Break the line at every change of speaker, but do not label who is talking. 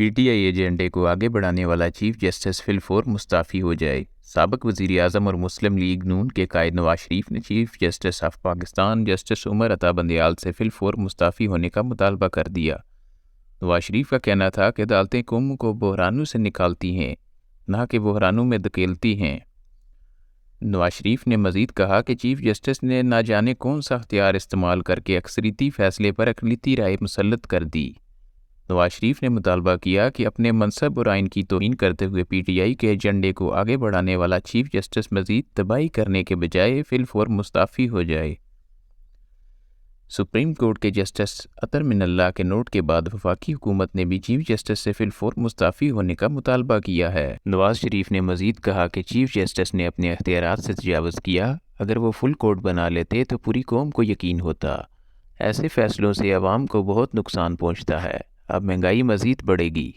P T I ایجنڈے کو آگے بڑھانے والا چیف جسٹس فی الفور مستعفی ہو جائے۔ سابق وزیر اعظم اور مسلم لیگ نون کے قائد نواز شریف نے chief justice of Pakistan justice Umar Ata Bandial سے فی الفور مستعفی ہونے کا مطالبہ کر دیا۔ نواز شریف کا کہنا تھا کہ عدالتیں قوم کو بحرانوں سے نکالتی ہیں، نہ کہ بحرانوں میں دھکیلتی ہیں۔ نواز شریف نے مزید کہا کہ چیف جسٹس نے نہ جانے کون سا اختیار استعمال کر کے اکثریتی فیصلے پر اقلیتی رائے مسلط کر دی۔ نواز شریف نے مطالبہ کیا کہ اپنے منصب اور آئین کی توہین کرتے ہوئے پی ٹی آئی کے ایجنڈے کو آگے بڑھانے والا چیف جسٹس مزید تباہی کرنے کے بجائے فی الفور مستعفی ہو جائے۔ سپریم کورٹ کے جسٹس اطہر من اللہ کے نوٹ کے بعد وفاقی حکومت نے بھی چیف جسٹس سے فی الفور مستعفی ہونے کا مطالبہ کیا ہے۔ نواز شریف نے مزید کہا کہ چیف جسٹس نے اپنے اختیارات سے تجاوز کیا۔ اگر وہ فل کورٹ بنا لیتے تو پوری قوم کو یقین ہوتا۔ ایسے فیصلوں سے عوام کو بہت نقصان پہنچتا ہے۔ اب مہنگائی مزید بڑھے گی۔